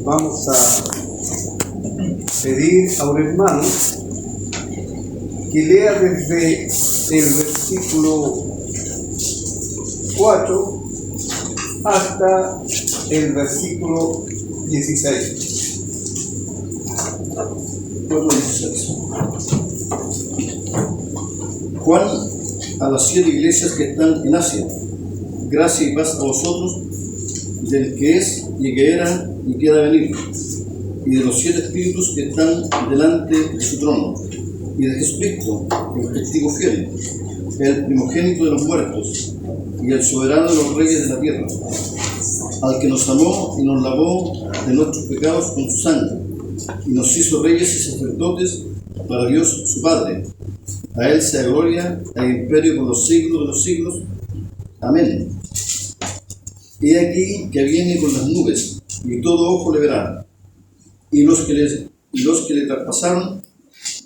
Vamos a pedir a un hermano que lea desde el versículo 4 hasta el versículo 16. 4:16. Juan, a las 7 iglesias que están en Asia, gracia y paz a vosotros, del que es y que era y que ha de venir, y de los 7 espíritus que están delante de su trono, y de Jesucristo, el testigo fiel, el primogénito de los muertos, y el soberano de los reyes de la tierra, al que nos amó y nos lavó de nuestros pecados con su sangre, y nos hizo reyes y sacerdotes para Dios su Padre. A él sea gloria e imperio por los siglos de los siglos. Amén. He aquí que viene con las nubes, y todo ojo le verá, y los que le traspasaron,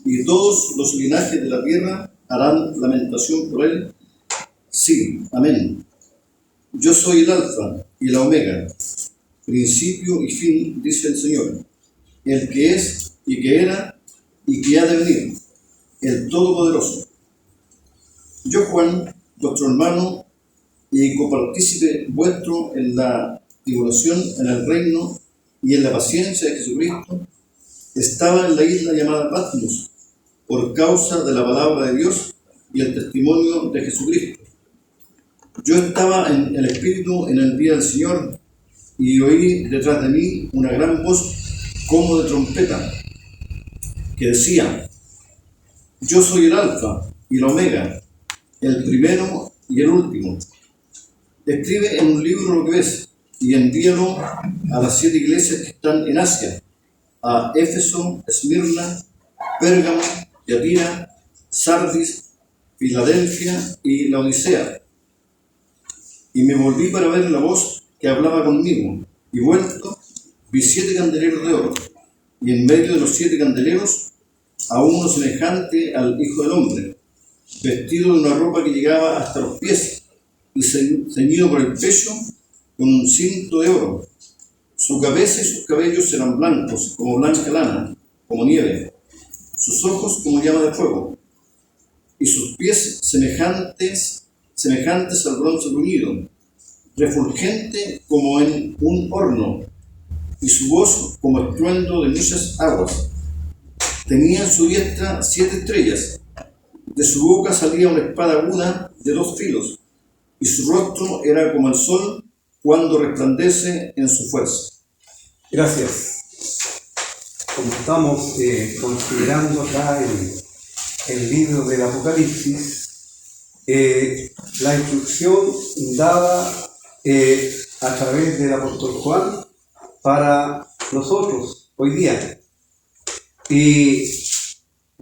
y todos los linajes de la tierra harán lamentación por él. Sí, amén. Yo soy el Alfa y la Omega, principio y fin, dice el Señor, el que es y que era y que ha de venir, el Todopoderoso. Yo, Juan, vuestro hermano y copartícipe vuestro en la tribulación, en el reino y en la paciencia de Jesucristo, estaba en la isla llamada Patmos, por causa de la palabra de Dios y el testimonio de Jesucristo. Yo estaba en el Espíritu en el día del Señor, y oí detrás de mí una gran voz como de trompeta, que decía: Yo soy el Alfa y la Omega, el primero y el último. Escribe en un libro lo que ves, y envíalo a las 7 iglesias que están en Asia, a Éfeso, Esmirna, Pérgamo, Tiatira, Sardis, Filadelfia y Laodicea. Y me volví para ver la voz que hablaba conmigo, y vuelto, vi 7 candeleros de oro, y en medio de los 7 candeleros, a uno semejante al Hijo del Hombre, vestido de una ropa que llegaba hasta los pies, y ceñido por el pecho con un cinto de oro. Su cabeza y sus cabellos eran blancos, como blanca lana, como nieve, sus ojos como llama de fuego, y sus pies semejantes al bronce bruñido, refulgente como en un horno, y su voz como estruendo de muchas aguas. Tenía en su diestra 7 estrellas, de su boca salía una espada aguda de 2 filos, y su rostro era como el sol cuando resplandece en su fuerza. Gracias. Como estamos considerando acá el libro del Apocalipsis, la instrucción dada a través del apóstol Juan para nosotros hoy día. Y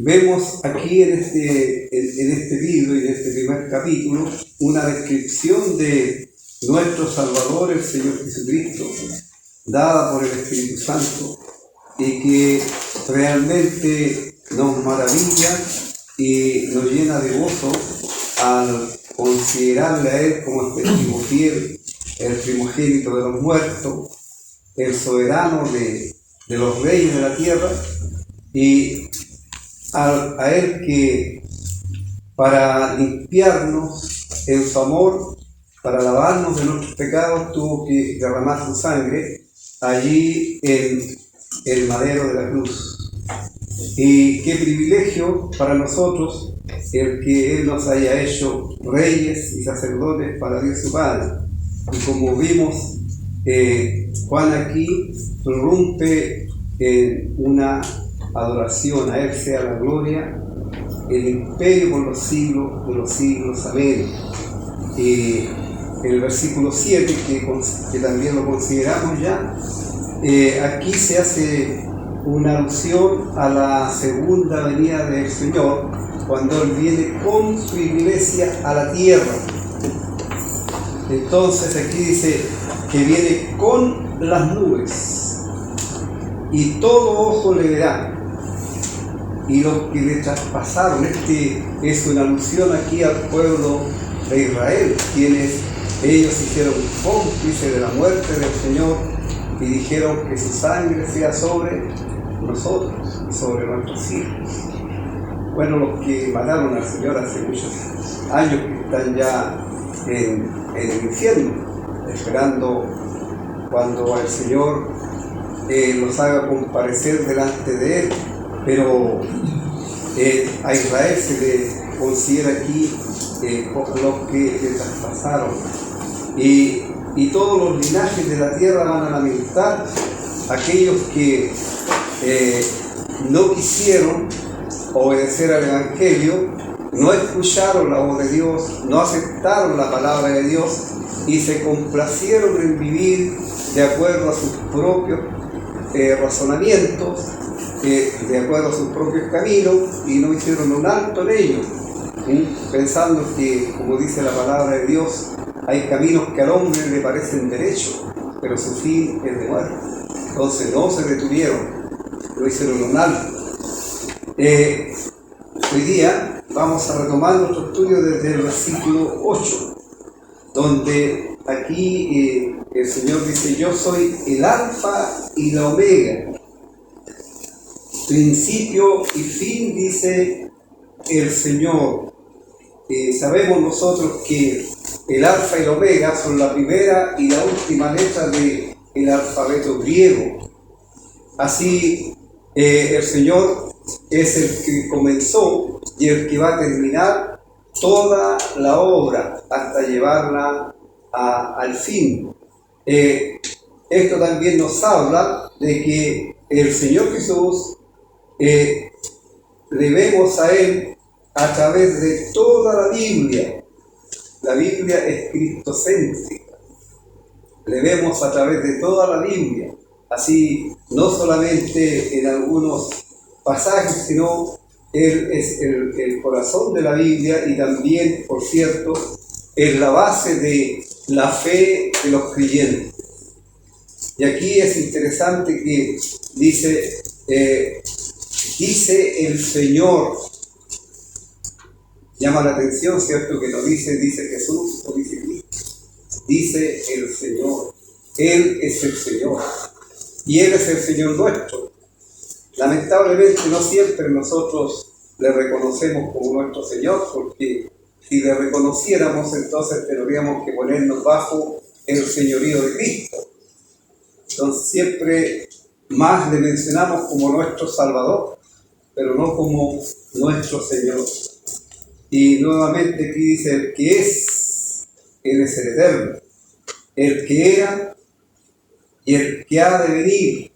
vemos aquí en este libro y en este primer capítulo una descripción de nuestro Salvador, el Señor Jesucristo, dada por el Espíritu Santo, y que realmente nos maravilla y nos llena de gozo al considerarle a Él como el testigo fiel, el primogénito de los muertos, el soberano de los reyes de la tierra, y a Él que para limpiarnos en su amor, para lavarnos de nuestros pecados, tuvo que derramar su sangre allí en el madero de la cruz. Y qué privilegio para nosotros el que Él nos haya hecho reyes y sacerdotes para Dios su Padre. Y como vimos, Juan aquí prorrumpe en una adoración. A Él sea la gloria, el imperio por los siglos de los siglos. Amén. Y el versículo 7, que también lo consideramos ya, aquí se hace una alusión a la segunda venida del Señor, cuando Él viene con su iglesia a la tierra. Entonces aquí dice que viene con las nubes, y todo ojo le verá, y los que le traspasaron. Es una alusión aquí al pueblo de Israel, quienes Ellos se hicieron cómplices de la muerte del Señor y dijeron que su sangre sea sobre nosotros y sobre nuestros hijos. Bueno, los que mataron al Señor hace muchos años que están ya en el infierno, esperando cuando el Señor los haga comparecer delante de Él. Pero a Israel se le considera aquí los que le traspasaron. Y todos los linajes de la tierra van a lamentar aquellos que no quisieron obedecer al Evangelio, no escucharon la voz de Dios, no aceptaron la palabra de Dios y se complacieron en vivir de acuerdo a sus propios razonamientos, de acuerdo a sus propios caminos, y no hicieron un alto en ellos, pensando que, como dice la palabra de Dios, hay caminos que al hombre le parecen derechos, pero su fin es de muerte. Entonces no se detuvieron, no hicieron un alto. Hoy día vamos a retomar nuestro estudio desde el versículo 8, donde aquí el Señor dice: yo soy el alfa y la omega, principio y fin, dice el Señor. Sabemos nosotros que el alfa y la omega son la primera y la última letra del alfabeto griego. Así el Señor es el que comenzó y el que va a terminar toda la obra hasta llevarla al fin. Esto también nos habla de que el Señor Jesús le vemos a Él a través de toda la Biblia. La Biblia es cristocéntrica. Le vemos a través de toda la Biblia. Así, no solamente en algunos pasajes, sino Él es el corazón de la Biblia y también, por cierto, es la base de la fe de los creyentes. Y aquí es interesante que dice el Señor. Llama la atención, ¿cierto? Que no dice Jesús o dice Cristo. Dice el Señor. Él es el Señor. Y Él es el Señor nuestro. Lamentablemente no siempre nosotros le reconocemos como nuestro Señor, porque si le reconociéramos, entonces tendríamos que ponernos bajo el señorío de Cristo. Entonces siempre más le mencionamos como nuestro Salvador, pero no como nuestro Señor. Y nuevamente aquí dice: el que es, Él es el eterno, el que era y el que ha de venir,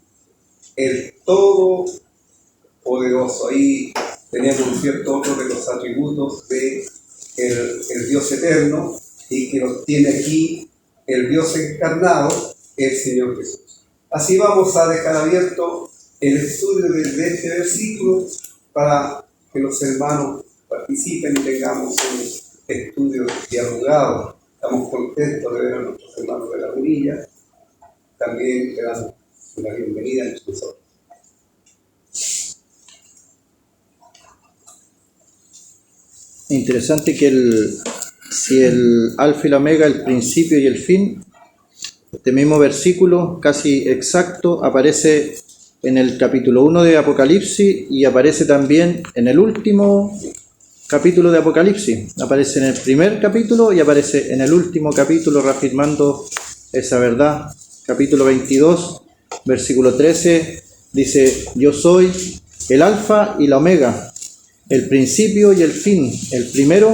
el todopoderoso. Ahí tenemos, ¿cierto?, otro de los atributos de el Dios eterno, y que los tiene aquí el Dios encarnado, el Señor Jesús. Así vamos a dejar abierto el estudio de este versículo para que los hermanos participen y tengamos un estudio dialogado. Estamos contentos de ver a nuestros hermanos de la Unilla. También le damos la bienvenida entre nosotros. Interesante que si el alfa y la omega, el principio y el fin, este mismo versículo casi exacto aparece en el capítulo 1 de Apocalipsis y aparece también en el último capítulo de Apocalipsis. Aparece en el primer capítulo y aparece en el último capítulo, reafirmando esa verdad. Capítulo 22, versículo 13, dice: yo soy el alfa y la omega, el principio y el fin, el primero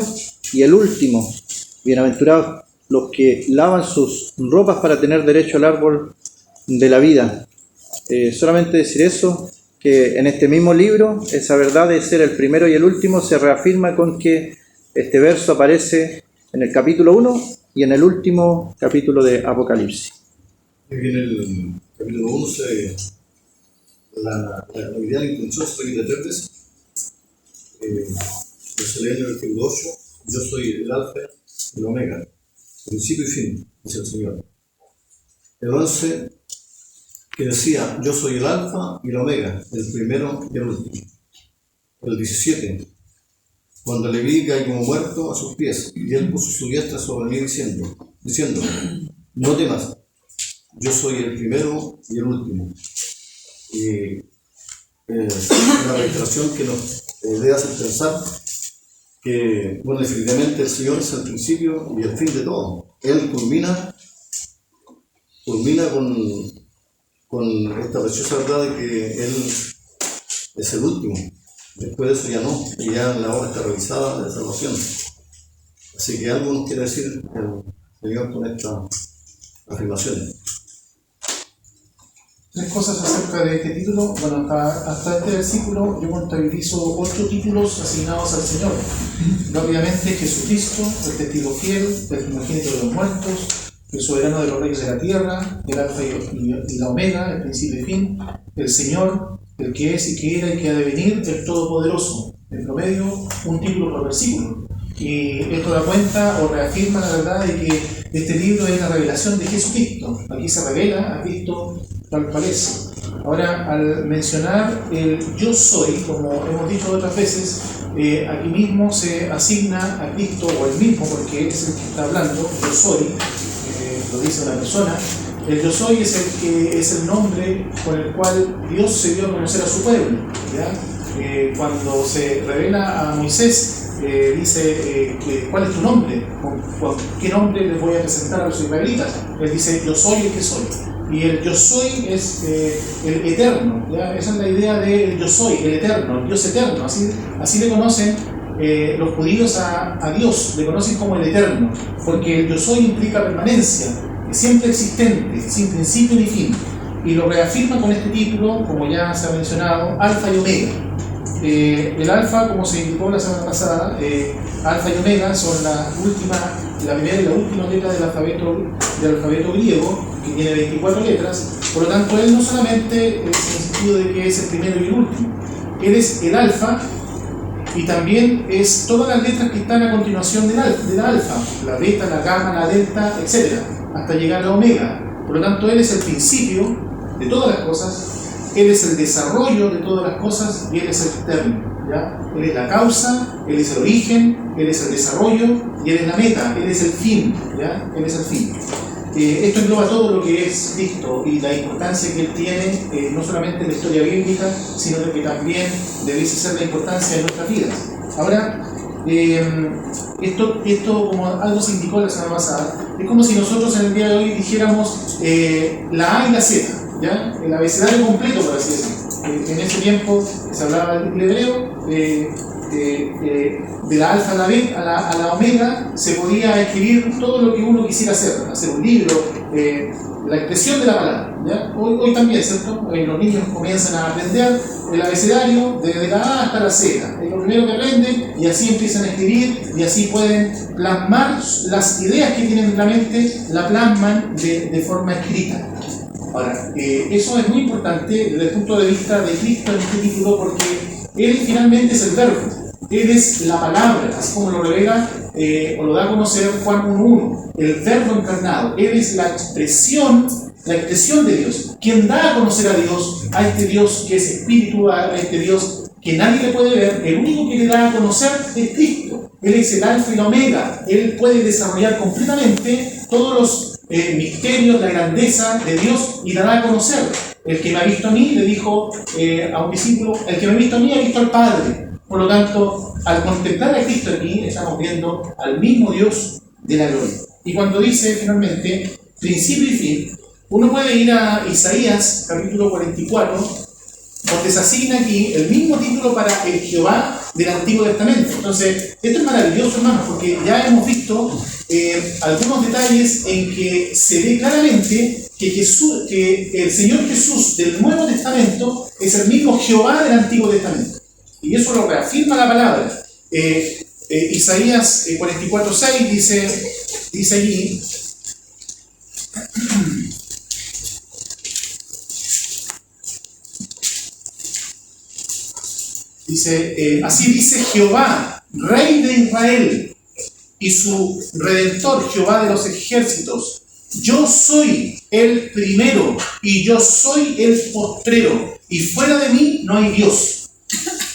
y el último. Bienaventurados los que lavan sus ropas para tener derecho al árbol de la vida. Solamente decir eso, que en este mismo libro, esa verdad de ser el primero y el último se reafirma con que este verso aparece en el capítulo 1 y en el último capítulo de Apocalipsis. En el capítulo 11, la idea de la intención se repite 3 veces. Se lee en el versículo 8: yo soy el alfa y el omega, principio y fin, dice el Señor. El 11, que decía: yo soy el alfa y el omega, el primero y el último. El 17, cuando le vi caí como muerto a sus pies, y él puso su diestra sobre mí diciendo: diciendo: no temas, yo soy el primero y el último. Y es una reiteración que nos debe hacer pensar que, bueno, definitivamente el Señor es el principio y el fin de todo. Él culmina con esta preciosa verdad de que Él es el último. Después de eso ya no, y ya la obra está realizada de salvación. Así que algo nos quiere decir el Señor con estas afirmaciones. Tres cosas acerca de este título. Bueno, hasta este versículo yo contabilizo 8 títulos asignados al Señor. Rápidamente: Jesucristo, el testigo fiel, el primogénito de los muertos, el soberano de los reyes de la tierra, el alfa y la omega, el principio y fin, el Señor, el que es y que era y que ha de venir, el todopoderoso. En promedio, un título por versículo. Y esto da cuenta o reafirma la verdad de que este libro es la revelación de Jesucristo. Aquí se revela a Cristo tal cual es. Ahora, al mencionar el yo soy, como hemos dicho otras veces, aquí mismo se asigna a Cristo, o el mismo, porque es el que está hablando, yo soy, lo dice una persona. El yo soy es el nombre con el cual Dios se dio a conocer a su pueblo, ¿ya? Cuando se revela a Moisés, dice ¿cuál es tu nombre? ¿Con qué nombre les voy a presentar a los israelitas? Él dice: yo soy el que soy. Y el yo soy es el eterno, ¿ya? Esa es la idea del yo soy, el eterno, el Dios eterno. Así le conocen los judíos a Dios, le conocen como el eterno, porque el yo soy implica permanencia, es siempre existente, sin principio ni fin. Y lo reafirma con este título, como ya se ha mencionado, Alfa y Omega. El alfa, como se indicó la semana pasada, alfa y omega son la primera y la última letra del alfabeto griego, que tiene 24 letras. Por lo tanto, él no solamente es en el sentido de que es el primero y el último, él es el alfa, y también es todas las letras que están a continuación de la alfa, la beta, la gamma, la delta, etc., hasta llegar a la omega. Por lo tanto, él es el principio de todas las cosas. Él es el desarrollo de todas las cosas y Él es el eterno, ¿ya? Él es la causa, Él es el origen, Él es el desarrollo y Él es la meta, Él es el fin, ¿ya? Él es el fin. Esto engloba todo lo que es Cristo y la importancia que Él tiene, no solamente en la historia bíblica, sino que también debiese ser la importancia de nuestras vidas. Ahora, esto como algo se indicó la semana pasada, es como si nosotros en el día de hoy dijéramos la A y la Z. ¿Ya? El abecedario completo, por así decirlo. En ese tiempo se hablaba del hebreo, de la alfa a la B, a la omega, se podía escribir todo lo que uno quisiera hacer un libro, la expresión de la palabra, ¿ya? Hoy también, ¿cierto? Los niños comienzan a aprender el abecedario desde la A hasta la Z, es lo primero que aprenden, y así empiezan a escribir, y así pueden plasmar las ideas que tienen en la mente, la plasman de forma escrita. Ahora, eso es muy importante desde el punto de vista de Cristo en este título, porque Él finalmente es el verbo, Él es la palabra, así como lo revela o lo da a conocer Juan 1.1, el verbo encarnado. Él es la expresión de Dios, quien da a conocer a Dios, a este Dios que es espíritu, a este Dios que nadie le puede ver. El único que le da a conocer es Cristo. Él es el alfa y la omega. Él puede desarrollar completamente todos los misterios, la grandeza de Dios, y la da a conocer. El que me ha visto a mí, le dijo a un discípulo, el que me ha visto a mí ha visto al Padre. Por lo tanto, al contemplar a Cristo aquí, estamos viendo al mismo Dios de la gloria. Y cuando dice finalmente principio y fin, uno puede ir a Isaías capítulo 44, donde se asigna aquí el mismo título para el Jehová del Antiguo Testamento. Entonces, esto es maravilloso, hermanos, porque ya hemos visto algunos detalles en que se ve claramente que el Señor Jesús del Nuevo Testamento es el mismo Jehová del Antiguo Testamento. Y eso lo reafirma la palabra. Isaías 44:6 dice allí, así dice Jehová, Rey de Israel, y su Redentor, Jehová de los ejércitos: yo soy el primero y yo soy el postrero, y fuera de mí no hay Dios.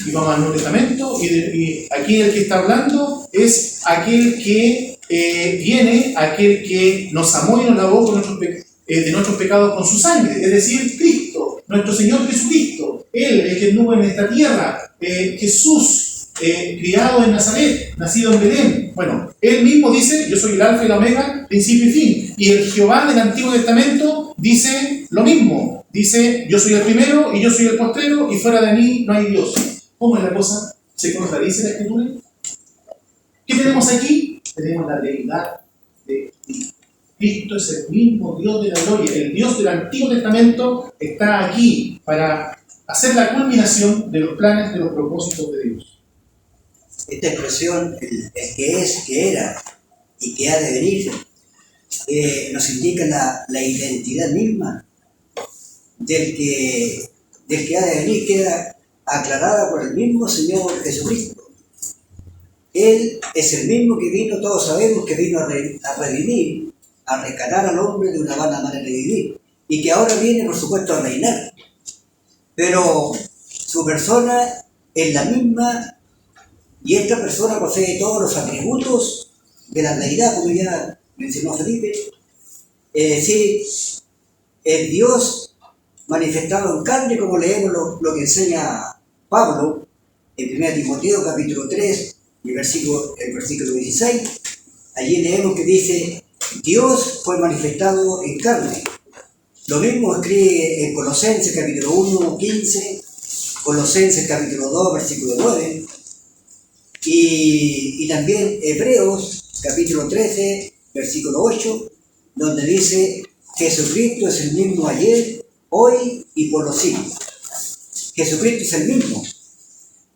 Y vamos al Nuevo Testamento, y aquí el que está hablando es aquel que viene, aquel que nos amó y nos lavó con de nuestros pecados con su sangre, es decir, Cristo, nuestro Señor Jesucristo, Él, el que anduvo en esta tierra, Jesús, criado en Nazaret, nacido en Belén. Bueno, Él mismo dice, yo soy el Alfa y la Omega, principio y fin. Y el Jehová del Antiguo Testamento dice lo mismo, dice, yo soy el primero y yo soy el postrero y fuera de mí no hay Dios. ¿Cómo es la cosa? ¿Se contradice la Escritura? ¿Qué tenemos aquí? Tenemos la deidad de Cristo. Cristo es el mismo Dios de la gloria. El Dios del Antiguo Testamento está aquí para hacer la culminación de los planes, de los propósitos de Dios. Esta expresión, el que es, que era y que ha de venir, nos indica la identidad misma del que ha de venir, queda aclarada por el mismo Señor Jesucristo. Él es el mismo que vino, todos sabemos que vino a redimir, a rescatar al hombre de una vana manera de vivir, y que ahora viene, por supuesto, a reinar. Pero su persona es la misma, y esta persona posee todos los atributos de la deidad, como ya mencionó Felipe. Es decir, el Dios manifestado en carne, como leemos lo que enseña Pablo en 1 Timoteo capítulo 3, el versículo 16. Allí leemos que dice, Dios fue manifestado en carne. Lo mismo escribe en Colosenses capítulo 1, 15, Colosenses capítulo 2, versículo 9, y también Hebreos capítulo 13, versículo 8, donde dice, Jesucristo es el mismo ayer, hoy y por los siglos. Jesucristo es el mismo.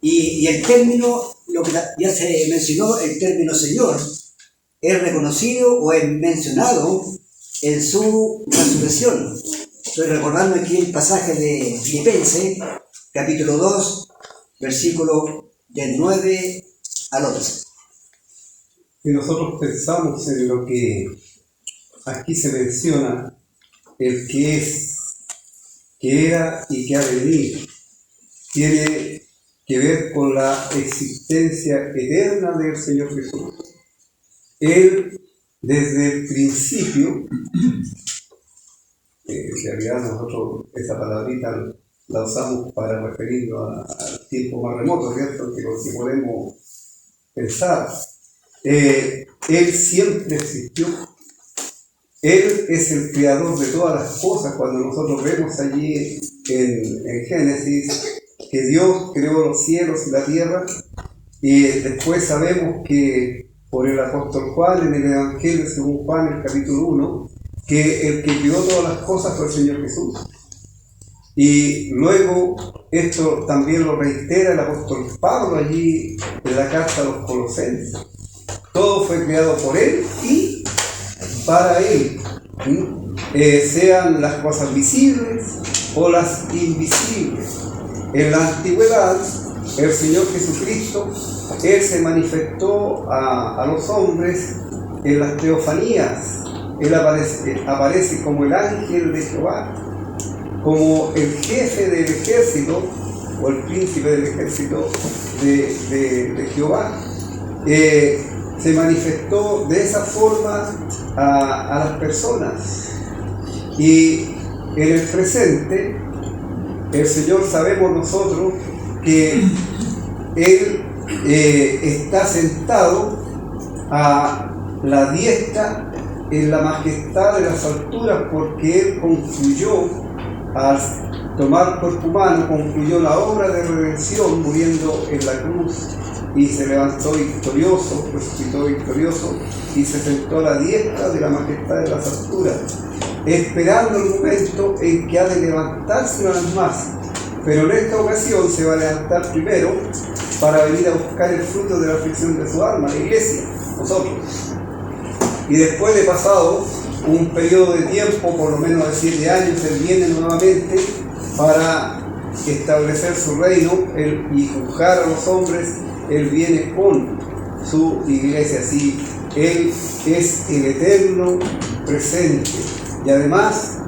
Y el término, lo que ya se mencionó, el término Señor, es reconocido o es mencionado en su resurrección. Estoy recordando aquí el pasaje de Filipenses, capítulo 2, versículo del 9 al 11. Si nosotros pensamos en lo que aquí se menciona, el que es, que era y que ha de venir, tiene que ver con la existencia eterna del Señor Jesús. Él, desde el principio, en realidad nosotros esa palabrita la usamos para referirnos al tiempo más remoto, ¿cierto? Que lo que podemos pensar. Él siempre existió. Él es el creador de todas las cosas. Cuando nosotros vemos allí en Génesis que Dios creó los cielos y la tierra, y después sabemos que por el apóstol Juan, en el Evangelio según Juan, el capítulo 1, que el que creó todas las cosas fue el Señor Jesús. Y luego esto también lo reitera el apóstol Pablo allí en la carta a los Colosenses. Todo fue creado por Él y para Él, sean las cosas visibles o las invisibles. En la antigüedad, el Señor Jesucristo, Él se manifestó a los hombres en las teofanías. Él aparece como el ángel de Jehová, como el jefe del ejército o el príncipe del ejército de Jehová. Se manifestó de esa forma a las personas. Y en el presente, el Señor, sabemos nosotros que Él está sentado a la diestra en la majestad de las alturas, porque Él concluyó, al tomar cuerpo humano, concluyó la obra de redención muriendo en la cruz, y se levantó victorioso, resucitó victorioso, y se sentó a la diestra de la majestad de las alturas, esperando el momento en que ha de levantarse una vez más. Pero en esta ocasión se va a levantar primero para venir a buscar el fruto de la aflicción de su alma, la iglesia, nosotros. Y después de pasado un periodo de tiempo, por lo menos de 7 años, Él viene nuevamente para establecer su reino y juzgar a los hombres. Él viene con su iglesia, así Él es el eterno presente. Y además,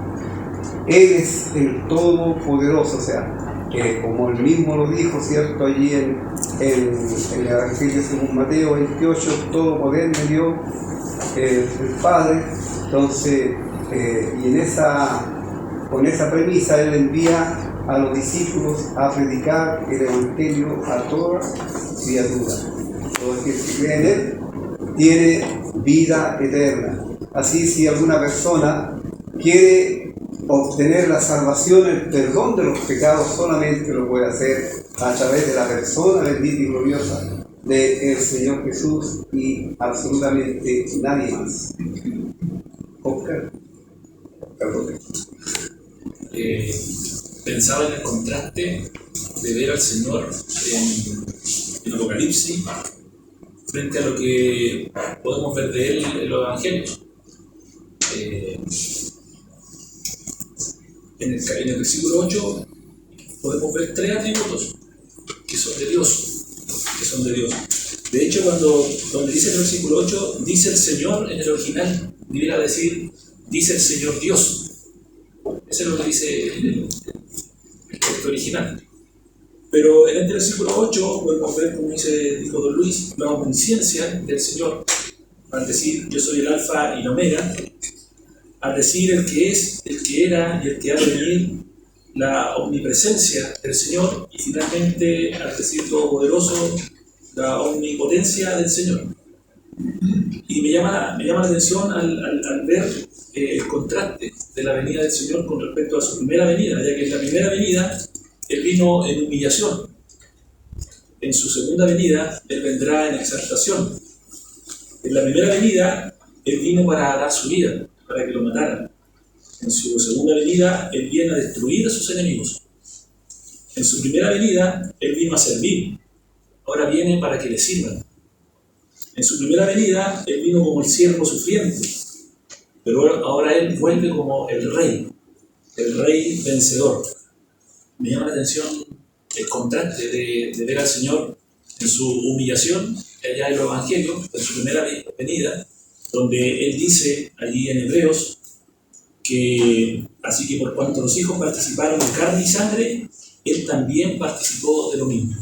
Él es el Todopoderoso, o sea, como él mismo lo dijo, ¿cierto? Allí en el Evangelio según Mateo 28, todo poder me dio el Padre. Entonces, y con esa premisa él envía a los discípulos a predicar el Evangelio a toda criatura. Todo aquel que cree en él tiene vida eterna. Así, si alguna persona quiere obtener la salvación, el perdón de los pecados, solamente lo puede hacer a través de la persona bendita y gloriosa del Señor Jesús y absolutamente nadie más. Oscar. Pensaba en el contraste de ver al Señor en Apocalipsis frente a lo que podemos ver de Él en los Evangelios. En el versículo 8 podemos ver 3 atributos que son de Dios. De hecho, donde dice el versículo 8, dice el Señor en el original, debería decir, dice el Señor Dios. Eso es lo que dice el texto original. Pero en este versículo 8 podemos ver, como dijo Don Luis, la omnisciencia del Señor. Al decir, yo soy el alfa y la omega, al decir el que es, el que era y el que ha de venir, la omnipresencia del Señor, y finalmente al decir todopoderoso, la omnipotencia del Señor. Y me llama la atención al ver el contraste de la venida del Señor con respecto a su primera venida, ya que en la primera venida Él vino en humillación, en su segunda venida Él vendrá en exaltación. En la primera venida Él vino para dar su vida, para que lo mataran. En su segunda venida Él viene a destruir a sus enemigos. En su primera venida Él vino a servir, ahora viene para que le sirvan. En su primera venida Él vino como el siervo sufriente, pero ahora Él vuelve como el rey vencedor. Me llama la atención el contraste de ver al Señor en su humillación, allá en los Evangelios, en su primera venida, donde Él dice allí en Hebreos que así que por cuanto los hijos participaron en carne y sangre, Él también participó de lo mismo.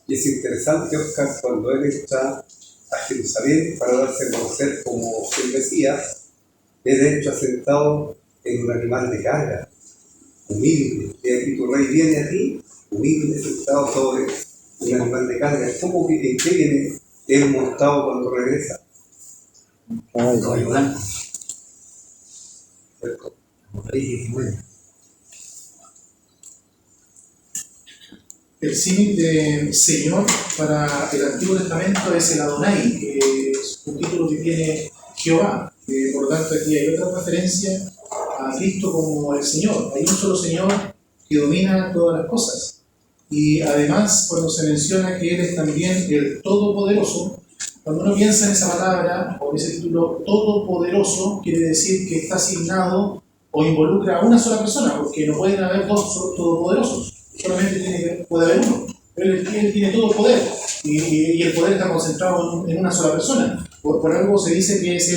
Y es interesante, Oscar, cuando él está a Jerusalén para darse a conocer como el Mesías, es de hecho asentado en un animal de carga, humilde. Y aquí tu rey viene aquí, humilde, sentado sobre un animal de carga. ¿Cómo que en qué viene él montado cuando regresa? Caballo blanco. ¿Cierto? Apocalipsis 19. El símil de Señor para el Antiguo Testamento es el Adonai, que es un título que tiene Jehová. Por lo tanto, aquí hay otra referencia a Cristo como el Señor. Hay un solo Señor que domina todas las cosas. Y además, cuando se menciona que Él es también el Todopoderoso, cuando uno piensa en esa palabra o en ese título Todopoderoso, quiere decir que está asignado o involucra a una sola persona, porque no pueden haber dos todopoderosos. Solamente puede haber uno. Él tiene todo el poder y el poder está concentrado en una sola persona. Por algo se dice que es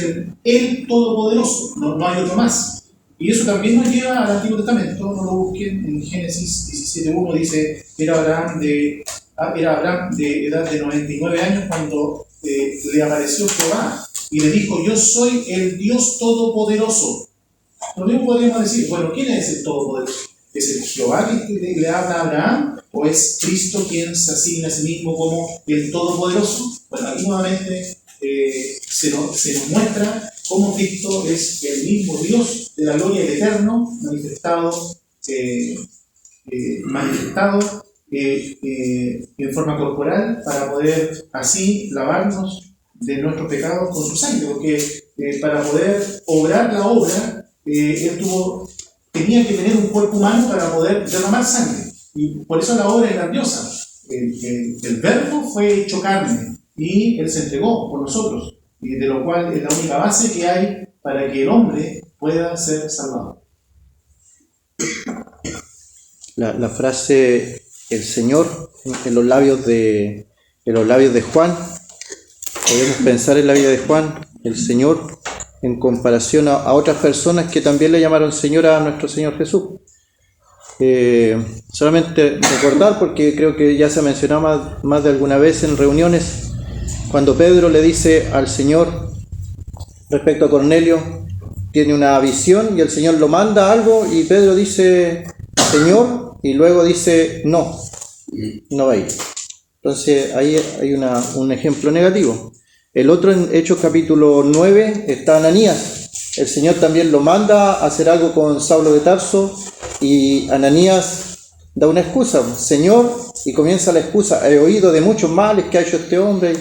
el Todopoderoso, no hay otro más. Y eso también nos lleva al Antiguo Testamento. No lo busquen, en Génesis 17:1 dice era Abraham de edad de 99 años cuando le apareció Jehová y le dijo, yo soy el Dios Todopoderoso. Lo mismo podríamos decir, bueno, ¿quién es el Todopoderoso? ¿Es el Jehová que le habla a Abraham? ¿O es Cristo quien se asigna a sí mismo como el Todopoderoso? Bueno, aquí nuevamente se nos muestra cómo Cristo es el mismo Dios de la gloria, el eterno, manifestado en forma corporal para poder así lavarnos de nuestros pecados con su sangre, porque para poder obrar la obra, Él tenía que tener un cuerpo humano para poder derramar sangre. Y por eso la obra es grandiosa. El verbo fue hecho carne y Él se entregó por nosotros, y de lo cual es la única base que hay para que el hombre pueda ser salvado. La frase el Señor en los labios de Juan, podemos pensar en la vida de Juan, el Señor, en comparación a otras personas que también le llamaron Señor a nuestro Señor Jesús. Solamente recordar, porque creo que ya se ha mencionado más de alguna vez en reuniones, cuando Pedro le dice al Señor respecto a Cornelio, tiene una visión y el Señor lo manda a algo y Pedro dice Señor, y luego dice no va a ir. Entonces ahí hay un ejemplo negativo. El otro, en Hechos capítulo 9, está Ananías. El Señor también lo manda a hacer algo con Saulo de Tarso y Ananías da una excusa, Señor, y comienza la excusa, he oído de muchos males que ha hecho este hombre,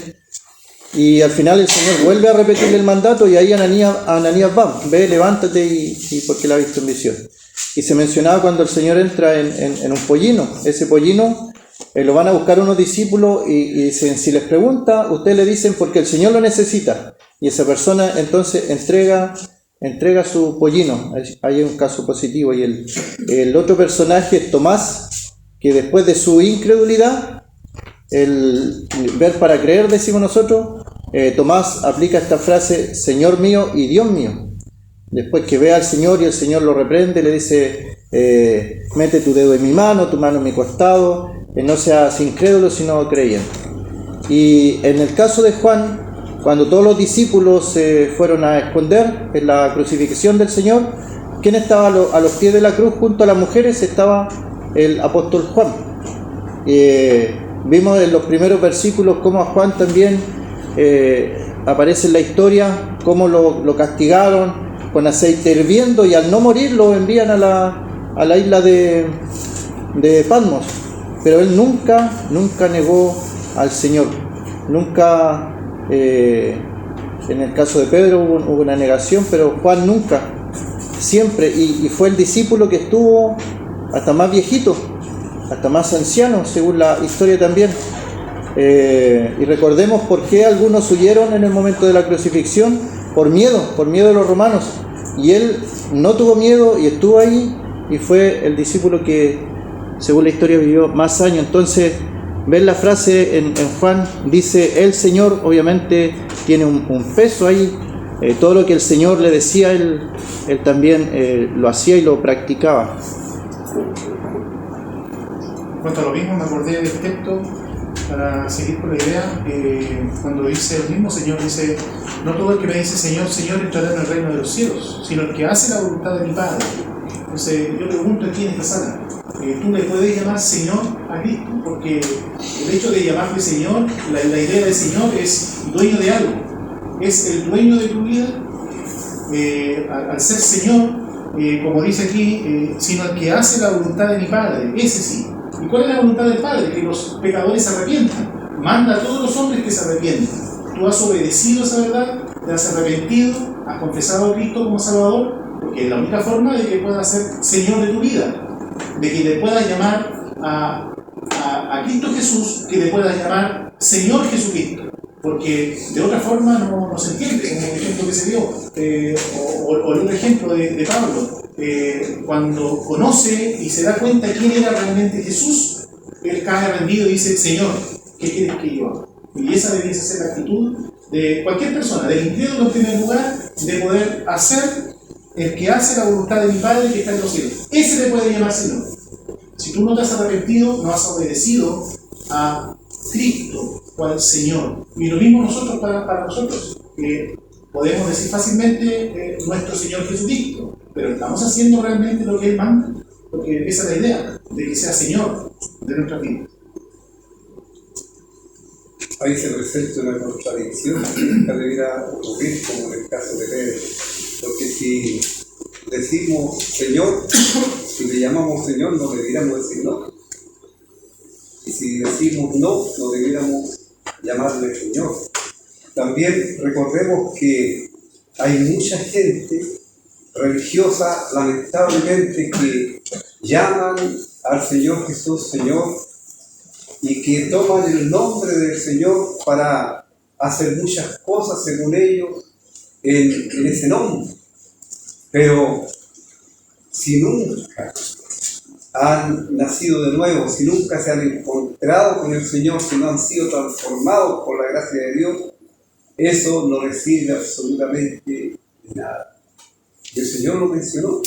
y al final el Señor vuelve a repetirle el mandato y ahí Ananías va, ve, levántate y porque la ha visto en visión. Y se mencionaba cuando el Señor entra en un pollino, ese pollino lo van a buscar unos discípulos y dicen, si les pregunta, ustedes le dicen porque el Señor lo necesita, y esa persona entonces entrega su pollino. Hay un caso positivo. Y el otro personaje es Tomás, que después de su incredulidad, el ver para creer, decimos nosotros, Tomás aplica esta frase, Señor mío y Dios mío. Después que ve al Señor y el Señor lo reprende, le dice, mete tu dedo en mi mano, tu mano en mi costado, no seas incrédulo sino creyente. Y en el caso de Juan, cuando todos los discípulos se fueron a esconder en la crucifixión del Señor, ¿quién estaba a los pies de la cruz junto a las mujeres? Estaba el apóstol Juan. Vimos en los primeros versículos cómo a Juan también aparece en la historia, cómo lo castigaron con aceite hirviendo y al no morir lo envían a la isla de Patmos. Pero él nunca negó al Señor. Nunca, en el caso de Pedro hubo una negación, pero Juan nunca, siempre, y fue el discípulo que estuvo hasta más viejito, hasta más anciano, según la historia también. Y recordemos por qué algunos huyeron en el momento de la crucifixión, por miedo de los romanos, y él no tuvo miedo y estuvo ahí, y fue el discípulo que, según la historia, vivió más años. Entonces, ver la frase en Juan, dice el Señor, obviamente tiene un peso ahí. Todo lo que el Señor le decía, él también lo hacía y lo practicaba. En cuanto a lo mismo, me acordé del texto para seguir con la idea, cuando dice el mismo Señor, dice, no todo el que me dice Señor, Señor entrará en el reino de los cielos, sino el que hace la voluntad de mi Padre. Entonces yo pregunto aquí en esta sala, ¿tú le puedes llamar Señor a Cristo? Porque el hecho de llamarle Señor, la idea de Señor es dueño de algo, es el dueño de tu vida. Al ser Señor, como dice aquí, sino el que hace la voluntad de mi Padre, ese sí. ¿Y cuál es la voluntad del Padre? Que los pecadores se arrepientan. Manda a todos los hombres que se arrepientan. Tú has obedecido esa verdad, te has arrepentido, has confesado a Cristo como Salvador, porque es la única forma de que puedas ser Señor de tu vida, de que le puedas llamar a Cristo Jesús, que le puedas llamar Señor Jesucristo, porque de otra forma no se entiende, como el ejemplo que se dio, o el otro ejemplo de Pablo. Cuando conoce y se da cuenta quién era realmente Jesús, él cae rendido y dice, Señor, ¿qué quieres que yo haga? Y esa debería ser la actitud de cualquier persona, del incrédulo en primer lugar, de poder hacer el que hace la voluntad de mi Padre que está en los cielos. Ese le puede llamar Señor. Si tú no te has arrepentido, no has obedecido a Cristo cual Señor. Y lo mismo nosotros para nosotros, que podemos decir fácilmente nuestro Señor Jesucristo, pero estamos haciendo realmente lo que Él manda, porque esa es la idea, de que sea Señor de nuestras vidas. Ahí se presenta una contradicción que nunca debiera ocurrir, como en el caso de Pedro, porque si decimos Señor, si le llamamos Señor, no debiéramos decir no. Y si decimos no, no debiéramos llamarle Señor. También recordemos que hay mucha gente religiosa, lamentablemente, que llaman al Señor Jesús Señor y que toman el nombre del Señor para hacer muchas cosas según ellos en ese nombre. Pero si nunca han nacido de nuevo, si nunca se han encontrado con el Señor, si no han sido transformados por la gracia de Dios, eso no les sirve absolutamente de nada. Y el Señor lo mencionó.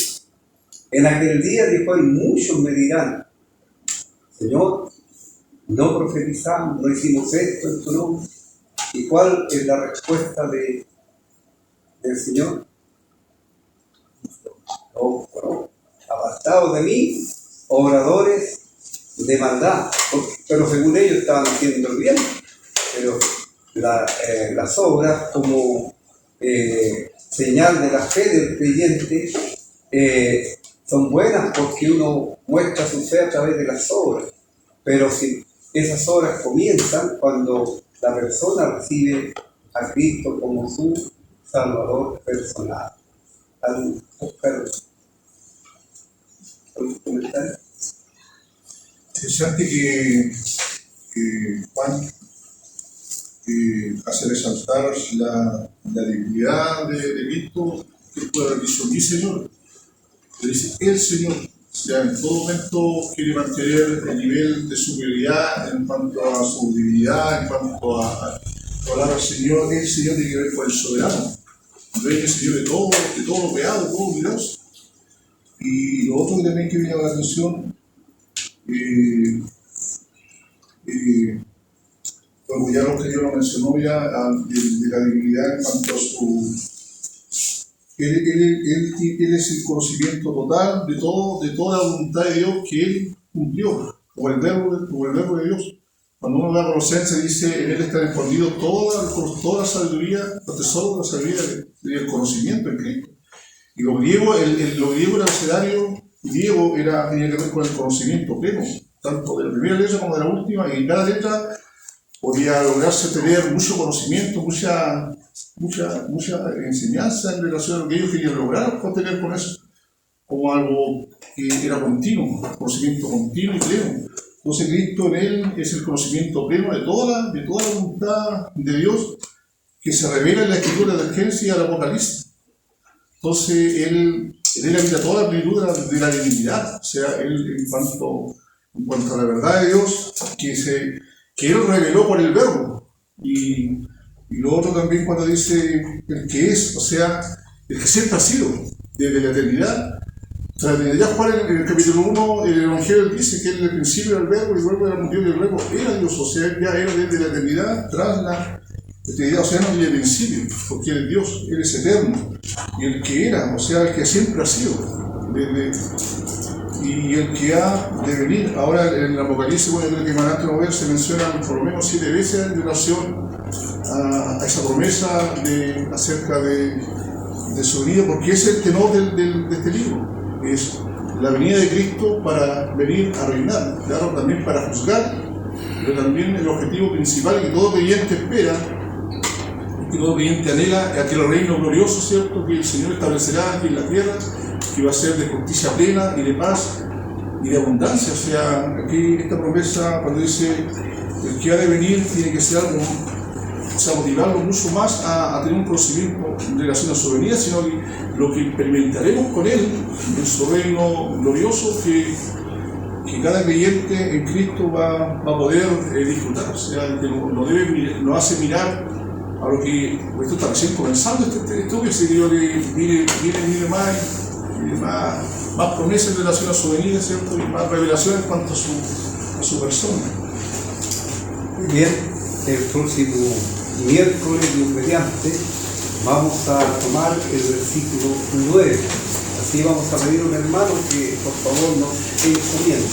En aquel día dijo él, muchos me dirán, Señor, no profetizamos, no hicimos esto en tu nombre. ¿Y cuál es la respuesta del Señor? No, apartados de mí, obradores de maldad. Pero según ellos estaban haciendo el bien. Pero las obras como señal de la fe del creyente son buenas porque uno muestra su fe a través de las obras. Pero si esas obras comienzan cuando la persona recibe a Cristo como su Salvador personal. ¿Algún comentario? Interesante que Juan hace resaltar la divinidad de Cristo, que puede haber dicho mi Señor, le dice el Señor. O sea, en todo momento quiere mantener el nivel de superioridad en cuanto a su divinidad, en cuanto a hablar al Señor. El Señor tiene que ver con el soberano, el Rey, el Señor de todo lo creado, de todo lo universo. Y lo otro que también que me llama la atención, como ya lo mencionó ya, de la divinidad en cuanto a su... Él es el conocimiento total de toda la voluntad de Dios que Él cumplió, como el verbo de Dios. Cuando uno va a Colosenses dice, en Él está escondido toda la sabiduría, los tesoros de la sabiduría y el conocimiento en Cristo. Y lo griego, el abecedario griego tenía que ver con el conocimiento pleno, tanto de la primera letra como de la última, y en cada letra podía lograrse tener mucho conocimiento, mucha enseñanza en relación a lo que ellos querían lograr por tener con eso, como algo que era continuo, conocimiento continuo y pleno. Entonces Cristo en Él es el conocimiento pleno de toda la voluntad de Dios que se revela en la Escritura del Génesis al Apocalipsis. Entonces en Él habita toda la plenitud de la divinidad, o sea, Él en cuanto a la verdad de Dios que Él reveló por el Verbo. Y lo otro también cuando dice el que es, o sea, el que siempre ha sido, desde la eternidad. O sea, ya Juan en el capítulo 1, el Evangelio dice que en el principio era el Verbo, y el Verbo era mundial, y el Verbo era Dios, o sea, ya era desde la eternidad, tras la eternidad, o sea, no tiene principio, porque Él es Dios, Él es eterno. Y el que era, o sea, el que siempre ha sido, y el que ha de venir. Ahora en el Apocalipsis, bueno, el que Manante no ver, se mencionan por lo menos 7 veces en relación a esa promesa acerca de su venida, porque es el tenor de este libro. Es la venida de Cristo para venir a reinar, claro, también para juzgar, pero también el objetivo principal que todo creyente espera, que todo creyente anhela, aquel reino glorioso, ¿cierto?, que el Señor establecerá aquí en la tierra, que va a ser de justicia plena y de paz y de abundancia. O sea, aquí esta promesa, cuando dice el que ha de venir, tiene que ser algo, o sea, motivarlo mucho más a tener un conocimiento en relación a su venida, sino que lo que experimentaremos con Él en su reino glorioso, que cada creyente en Cristo va a poder disfrutar. O sea, que nos hace mirar a lo que esto está recién comenzando, esto que se dio que viene más promesas en relación a su venida, ¿cierto? Y más revelación en cuanto a su persona. Muy bien, el próximo miércoles, Dios mediante, vamos a tomar el versículo 9. Así vamos a pedir a un hermano que por favor nos encomiende.